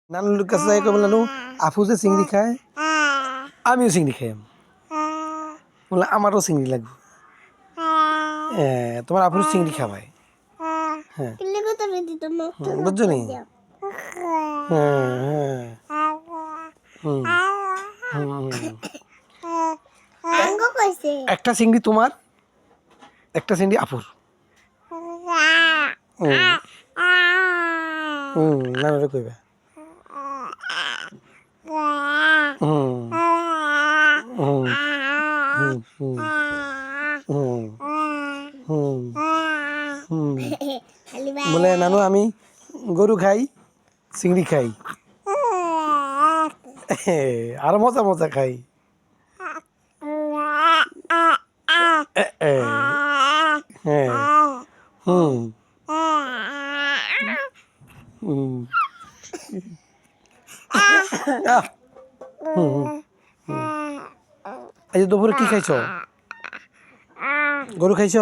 নানুর কাছে যাই কবে নানু আপু যে চিংড়ি খায় আমিও চিংড়ি খাই বললাম আমারও চিংড়ি লাগবে তোমার আপুর চিংড়ি খাওয়ায় হ্যাঁ বুঝছো নি একটা চিংড়ি তোমার একটা চিংড়ি আপুর নানুরে কইবা বলে নানু আমি গরু খাই চিংড়ি খাই আর মজা মজা খাই হ্যাঁ এই যে দুপুরে কি খাইছ গরু খাইছ